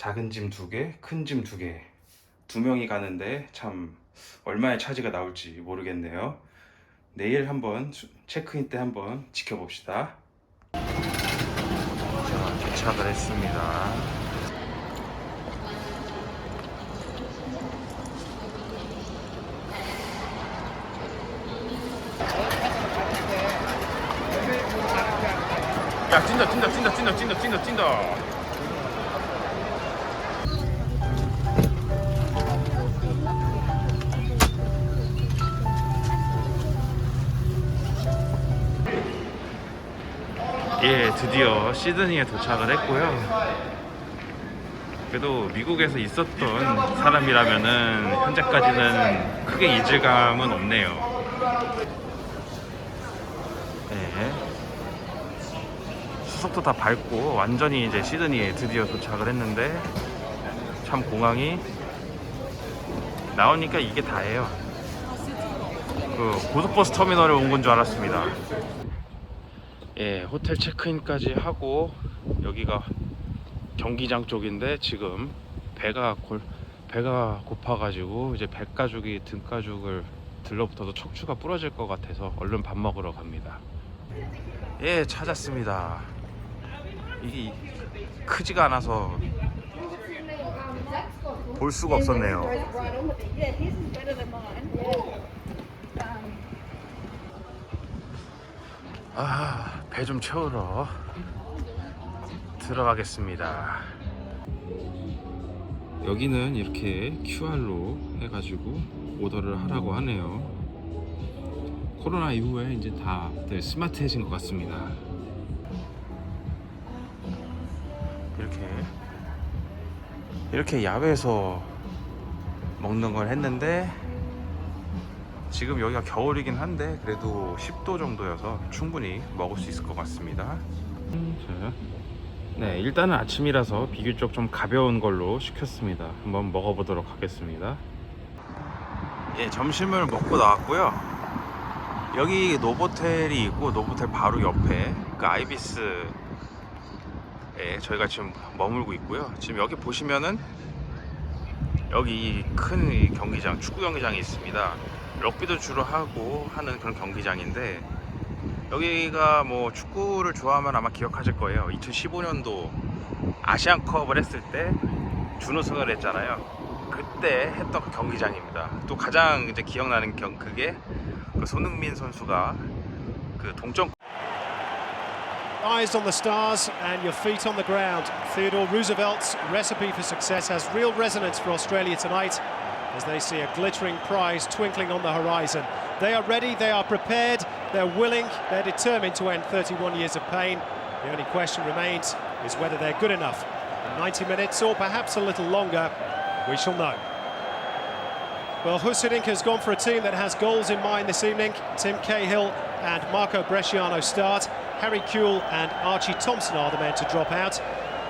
작은 짐 2개, 큰 짐 2개. 2명이 가는데 참 얼마의 차지가 나올지 모르겠네요. 내일 한번 체크인 때 한번 지켜봅시다. 자, 도착을 했습니다. 야, 찐다. 예, 드디어 시드니에 도착을 했고요. 그래도 미국에서 있었던 사람이라면은 현재까지는 크게 이질감은 없네요. 네. 수속도 다 밟고 완전히 이제 시드니에 드디어 도착을 했는데 참 공항이 나오니까 이게 다예요. 그 고속버스 터미널에 온 건 줄 알았습니다. 예, 호텔 체크인까지 하고 여기가 경기장 쪽인데 지금 배가 고파가지고 이제 배가죽이 등가죽을 들러붙어서 척추가 부러질 것 같아서 얼른 밥 먹으러 갑니다. 예, 찾았습니다. 이게 크지가 않아서 볼 수가 없었네요. 아, 배 좀 채우러 들어가겠습니다. 여기는 이렇게 QR로 해가지고 오더를 하라고 하네요. 코로나 이후에 이제 다들 스마트해진 것 같습니다. 이렇게 야외에서 먹는 걸 했는데 지금 여기가 겨울이긴 한데 그래도 10도 정도여서 충분히 먹을 수 있을 것 같습니다. 네, 일단은 아침이라서 비교적 좀 가벼운 걸로 시켰습니다. 한번 먹어보도록 하겠습니다. 예, 점심을 먹고 나왔고요. 여기 노보텔이 있고 노보텔 바로 옆에 그 아이비스에 저희가 지금 머물고 있고요. 지금 여기 보시면은 여기 큰 경기장, 축구 경기장이 있습니다. 럭비도 주로 하고 하는 그런 경기장인데 여기가 뭐 축구를 좋아하면 아마 기억하실 거예요. 2015년도 아시안컵을 했을 때 준우승을 했잖아요. 그때 했던 그 경기장입니다. 또 가장 이제 기억나는 그게 그 손흥민 선수가 그 동점. Eyes on the stars and your feet on the ground. Theodore Roosevelt's recipe for success has real resonance for Australia tonight as they see a glittering prize twinkling on the horizon. They are ready, they are prepared, they're willing, they're determined to end 31 years of pain. The only question remains is whether they're good enough. In 90 minutes or perhaps a little longer, we shall know. Well, Hiddink has gone for a team that has goals in mind this evening. Tim Cahill and Marco Bresciano start. Harry Kewell and Archie Thompson are the men to drop out.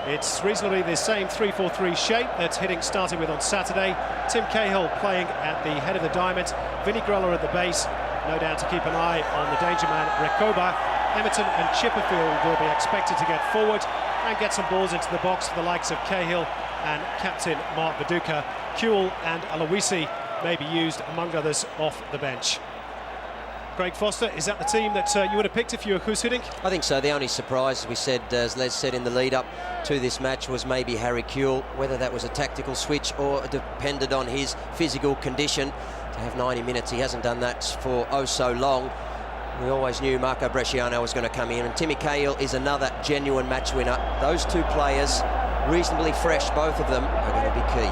It's reasonably the same 3-4-3 shape that Hiddink started with on Saturday. Tim Cahill playing at the head of the diamond. Vinnie Groller at the base, no doubt to keep an eye on the danger man Recoba. Emerton and Chipperfield will be expected to get forward and get some balls into the box for the likes of Cahill and captain Mark Viduka. Kewell and Aloisi may be used, among others, off the bench. Craig Foster, is that the team that you would have picked if you were Hiddink? I think so. The only surprise, as we said, as Les said in the lead-up to this match, was maybe Harry Kewell. Whether that was a tactical switch or depended on his physical condition. To have 90 minutes, he hasn't done that for oh so long. We always knew Marco Bresciano was going to come in, and Timmy Cahill is another genuine match winner. Those two players, reasonably fresh, both of them, are going to be key.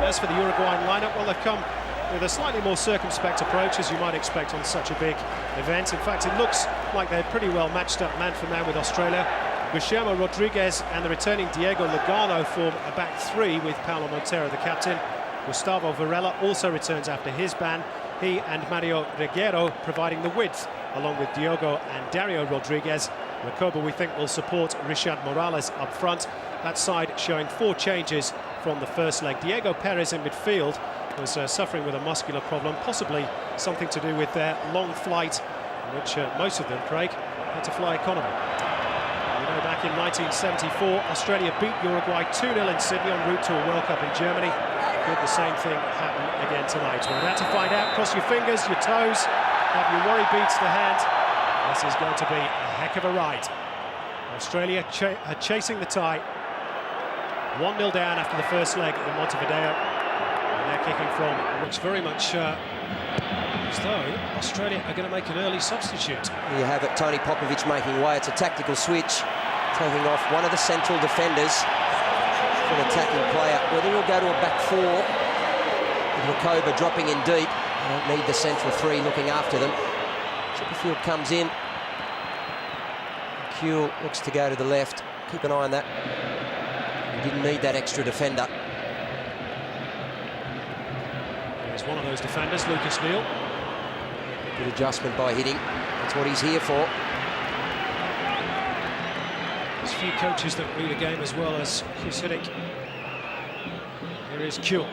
As for the Uruguayan lineup, well, they've come with a slightly more circumspect approach, as you might expect on such a big event. In fact, it looks like they're pretty well matched up man for man with Australia. Guillermo Rodriguez and the returning Diego Lugano form a back three with Paulo Montero the captain. Gustavo Varela also returns after his ban. He and Mario Reguero providing the width, along with Diogo and Dario Rodriguez. Recoba, we think, will support Richard Morales up front. That side showing 4 changes from the first leg. Diego Perez in midfield was suffering with a muscular problem, possibly something to do with their long flight, in which most of them, Craig, had to fly economy. You know, back back in 1974. Australia beat Uruguay 2-0 in Sydney en route to a World Cup in Germany. Could the same thing happen again tonight? We're about to find out. Cross your fingers, your toes, have your worry beads to hand. This is going to be a heck of a ride. Australia chasing the tie. 1-0 down after the first leg in Montevideo. And they're kicking from, looks very much as though Australia are going to make an early substitute. Here you have it, Tony Popovic making way. It's a tactical switch, taking off one of the central defenders for an attacking player. Whether he'll go to a back four, with Rakova dropping in deep. They don't need the central three looking after them. Chipperfield comes in. Kuehl looks to go to the left. Keep an eye on that. He didn't need that extra defender. There's one of those defenders, Lucas Neal. Good adjustment by Hiddink. That's what he's here for. There's a few coaches that read a game as well as Chris Hiddink. Here is Kuehl.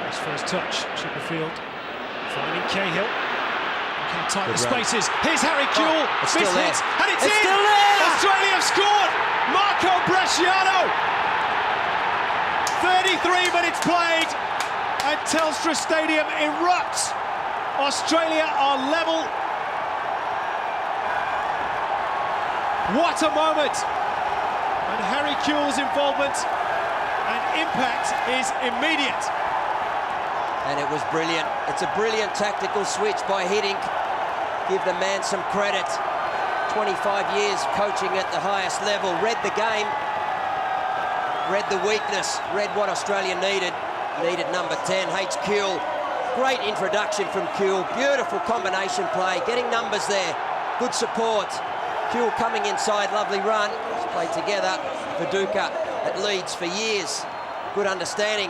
His first touch, Chipperfield finding Cahill. Look how tight the space is. Here's Harry Kuehl. It's still there. And it's in! Still there! Australia have scored! Marco Bresciano! 33 minutes played and Telstra Stadium erupts. Australia are level. What a moment! And Harry Kuehl's involvement and impact is immediate. And it was brilliant. It's a brilliant tactical switch by Hiddink. Give the man some credit. 25 years coaching at the highest level. Read the game. Read the weakness. Read what Australia needed. Needed number 10, H. Kuehl. Great introduction from Kuehl. Beautiful combination play. Getting numbers there. Good support. Kuehl coming inside. Lovely run. It's played together. Viduka at Leeds for years. Good understanding.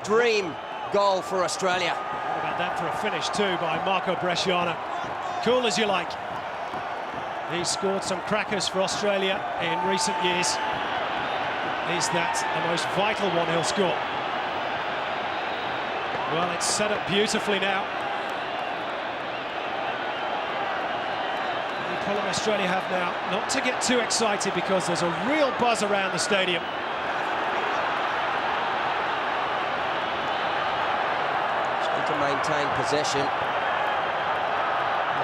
Dream goal for Australia. What about that for a finish too by Marco Bresciano? Cool as you like. He's scored some crackers for Australia in recent years. Is that the most vital one he'll score? Well, it's set up beautifully now. The problem Australia have now, not to get too excited because there's a real buzz around the stadium. To maintain possession.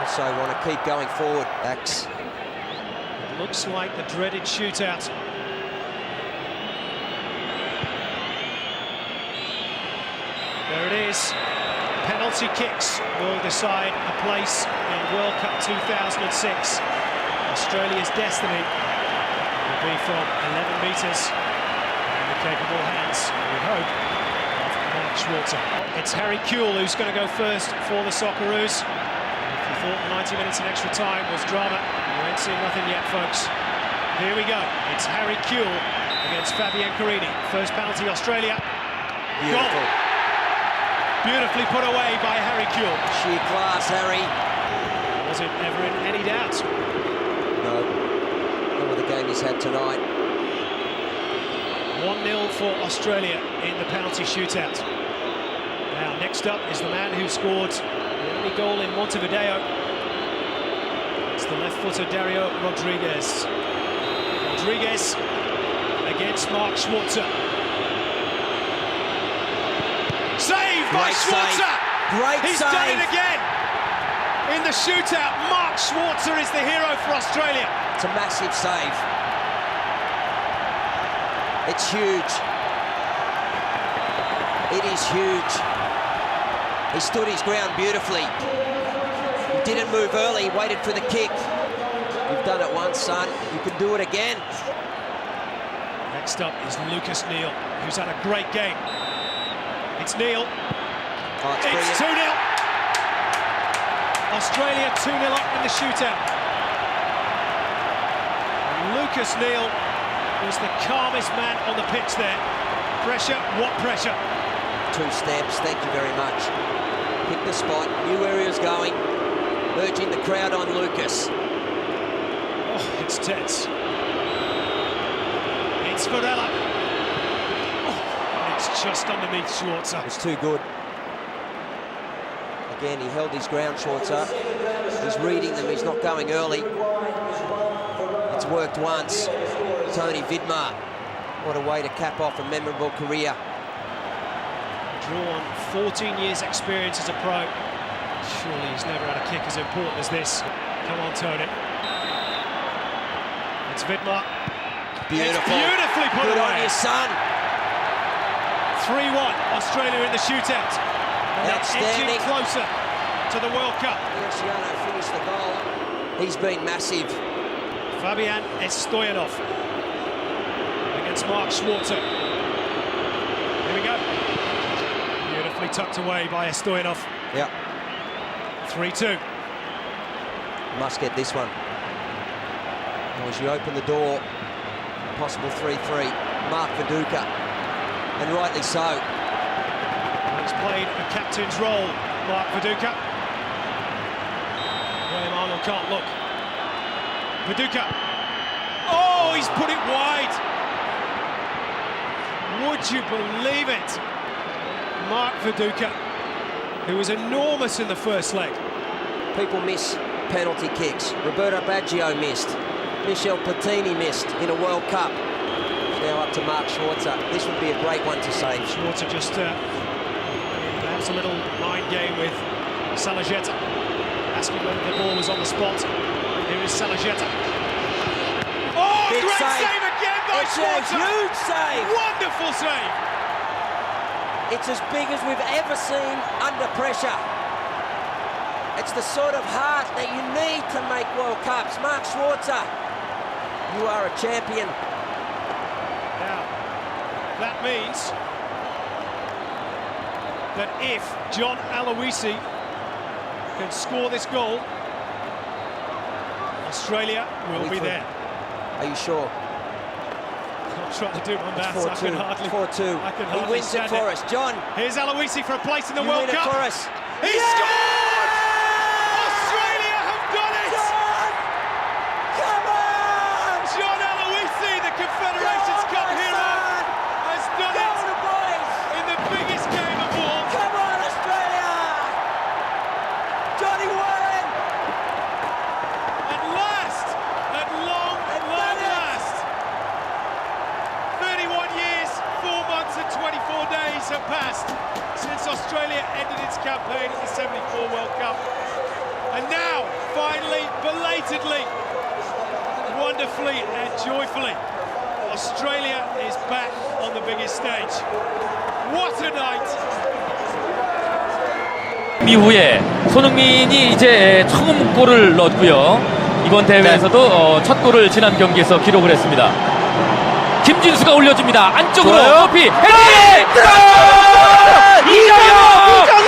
Also want to keep going forward. Backs. It looks like the dreaded shootout. There it is. Penalty kicks will decide a place in World Cup 2006. Australia's destiny will be from 11 metres in the capable hands, we hope, of Mark Schwarzer. It's Harry Kuehl who's going to go first for the Socceroos. If you thought 90 minutes in extra time was drama, you ain't seen nothing yet, folks. Here we go. It's Harry Kuehl against Fabian Carini. First penalty, Australia. Beautiful. Goal. Beautifully put away by Harry Kuehl. Sheer class, Harry. Was it ever in any doubt? No. Not with the game he's had tonight. 1-0 for Australia in the penalty shootout. Now, next up is the man who scored the only goal in Montevideo. It's the left-footer Dario Rodriguez. Rodriguez against Mark Schwarzer. Save by Schwarzer! He's done it again! In the shootout, Mark Schwarzer is the hero for Australia. It's a massive save. It's huge. It is huge. He stood his ground beautifully. He didn't move early, waited for the kick. You've done it once, son. You can do it again. Next up is Lucas Neal, who's had a great game. It's Neal. Oh, it's 2-0. Australia 2-0 up in the shootout. And Lucas Neal was the calmest man on the pitch there. Pressure, what pressure? 2 steps, thank you very much. Pick the spot, knew where he was going. Urging the crowd on Lucas. Oh, it's tense. It's Varela. Oh, it's just underneath Schwarzer. It's too good. Again, he held his ground, Schwarzer. He's reading them, he's not going early. worked once. Tony Vidmar, what a way to cap off a memorable career. Drawn 14 years experience as a pro. Surely he's never had a kick as important as this. Come on, Tony. It's Vidmar. Beautiful. It's beautifully put Good away. on you, son. 3-1, Australia in the shootout. And they're Outstanding. edging closer to the World Cup. Luciano finished the goal. He's been massive. Fabian Stoyanov against Mark Schwarzer. Here we go. Beautifully tucked away by Stoyanov. Yeah. 3-2. Must get this one. Now as you open the door, possible 3-3. Mark Viduka, and rightly so. He's played a captain's role, Mark Viduka. Graham Arnold can't look. Viduka. Oh, he's put it wide. Would you believe it? Mark Viduka, who was enormous in the first leg. People miss penalty kicks. Roberto Baggio missed. Michel Platini missed in a World Cup. Now up to Mark Schwarzer. This would be a great one to save. Schwarzer just perhaps a little mind game with Salageta, asking whether the ball was on the spot. Here is Salageta. Oh, Big great save. save again by It's Schwarzer! a huge save. Wonderful save! It's as big as we've ever seen under pressure. It's the sort of heart that you need to make World Cups. Mark Schwarzer, you are a champion. Now, that means that if John Aloisi can score this goal, Australia will be there. Are you sure? I'm trying to do my maths. I can hardly. 4-2. I can He hardly wins it stand for us. John, Here's Aloisi for a place in the you World win it Cup. for us. He scored! Australia have done it! John! Come on! John Aloisi, the Confederations Cup hero, has done Go it the boys! in the biggest game of all. Come on, Australia! Johnny Warren! At last, at long last. 31 years, 4 months and 24 days have passed since Australia ended its campaign at the 74 World Cup. And now, finally, belatedly, wonderfully and joyfully, Australia is back on the biggest stage. What a night! 이후에 손흥민이 이제 처음 골을 넣었고요. 이번 대회에서도 첫 골을 지난 경기에서 기록을 했습니다. 김진수가 올려줍니다. 안쪽으로 높이 헤딩!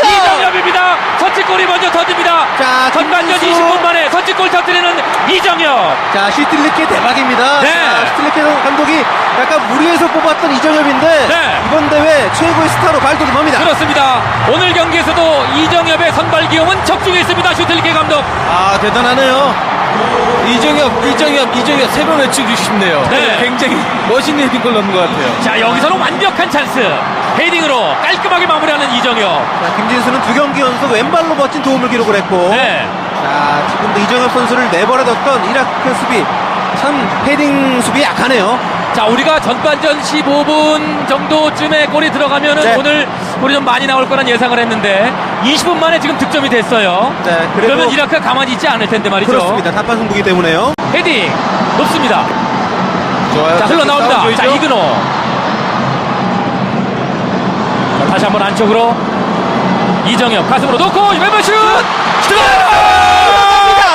이정엽입니다. 선취골이 먼저 터집니다. 자, 전반전 김진수. 20분 만에 선취골 터뜨리는 이정엽. 자, 슈틸리케 대박입니다. 네. 자, 슈틸리케 감독이 약간 무리해서 뽑았던 이정엽인데 네. 이번 대회 최고의 스타로 발돋움합니다. 그렇습니다. 오늘 경기에서도 이정엽의 선발 기용은 적중했습니다. 슈틸리케 감독. 아, 대단하네요. 이정엽 3번 외치고 싶네요. 네. 굉장히 멋있는 헤딩골 넣는 것 같아요. 자, 여기서는 완벽한 찬스. 헤딩으로 깔끔하게 마무리하는 이정엽. 자, 김진수는 2경기 연속 왼발로 멋진 도움을 기록을 했고 네. 자, 지금도 이정엽 선수를 내버려뒀던 이라크 수비 참 헤딩 수비 약하네요. 자, 우리가 전반전 15분 정도쯤에 골이 들어가면은 네. 오늘 골이 좀 많이 나올 거란 예상을 했는데 20분 만에 지금 득점이 됐어요. 네, 그래도 그러면 이라크가 가만히 있지 않을 텐데 말이죠. 그렇습니다. 답판 승부기 때문에요. 헤딩 높습니다. 좋아요. 자, 흘러나옵니다. 싸워줘야죠. 자, 이근호. 자, 다시 한번 안쪽으로 이정엽 가슴으로 놓고 왼발 슛! 슛!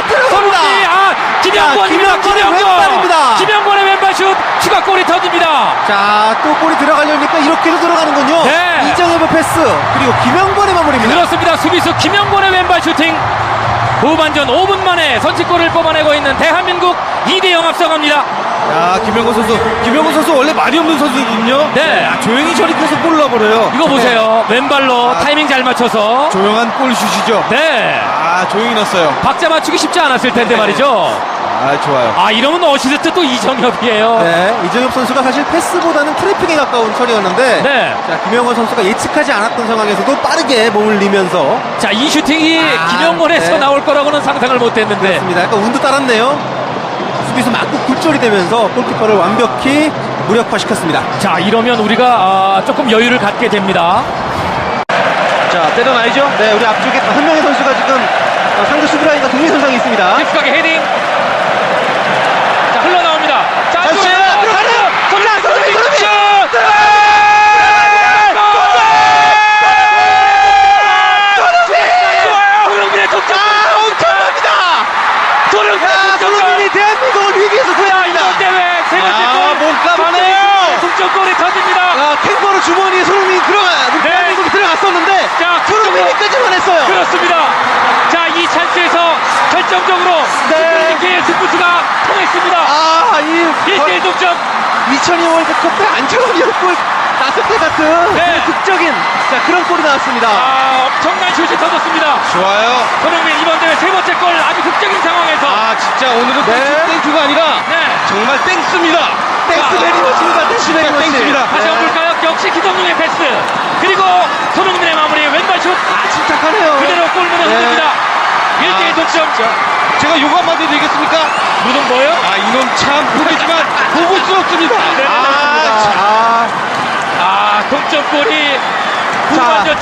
들어갑니다. 김영권입니다. 자, 김영권의 왼발입니다. 김영권의 왼발 슛! 추가골이 터집니다. 자, 또 골이 들어가려니까 이렇게도 들어가는군요. 네. 이정엽의 패스 그리고 김영권의 마무리입니다. 그렇습니다. 수비수 김영권의 왼발 슈팅. 후반전 5분 만에 선취골을 뽑아내고 있는 대한민국 2대0 앞서갑니다. 야, 김영권 선수 원래 말이 없는 선수거든요. 네. 야, 조용히 저리해서 골 넣어버려요. 이거 보세요. 왼발로 타이밍 잘 맞춰서. 조용한 골슛이죠. 네. 아, 조용히 넣었어요. 박자 맞추기 쉽지 않았을 텐데 말이죠. 아, 좋아요. 아, 이러면 어시스트 또 이정엽이에요. 네, 이정엽 선수가 사실 패스보다는 트래핑에 가까운 처리였는데 네. 자, 김영권 선수가 예측하지 않았던 상황에서도 빠르게 몸을 내면서 자, 이 슈팅이 김영권에서 네. 나올 거라고는 상상을 못했는데. 그렇습니다. 약간 운도 따랐네요. 수비수 맞고 굴절이 되면서 골키퍼를 완벽히 무력화시켰습니다. 자, 이러면 우리가 조금 여유를 갖게 됩니다. 자, 때려놔야죠. 네, 우리 앞쪽에 한 명의 선수가 지금 상대 수비 라인과 동일 현상이 있습니다. 깊숙하게 헤딩. 자, 흘러나옵니다. 자, 자, 들어가요. 손흥민 슛! 손흥민의 독점. 엄청납니다. 손흥민이 대한민국을 위기에서 구해냅니다. 이번 대회 세 번째 골. 몸값하네요. 동점골이 터집니다. 캥거루 주머니에 손흥민이 대한민국이 들어갔었는데 자, 손흥민이 끄집어냈어요. 그렇습니다. 자, 이 찬스에서 결정적으로 스페인의 승부수가 통했습니다. 1대1 동점. 2002 월드컵 때 안철원이 골 났을 때 같은 네. 극적인 그런 골이 나왔습니다. 엄청난 슛이 터졌습니다. 좋아요. 손흥민 이번 대회 세 번째 골 아주 극적인 상황에서. 진짜 오늘은 땡큐가 아니라 정말 땡스입니다. 땡스 베리머치입니다. 땡스 베리머치. 땡스입니다. 다시 한번 볼까요? 역시 기성용의 패스. 그리고 손흥민의 마무리 왼발 슛. 침착하네요. 그대로 골문에 흔듭니다. 1대1 동점. 제가 요거 한마디 드리겠습니까? 무슨 뭐예요? 이놈 참 보기지만 보고스럽습니다. 동점골이 후반전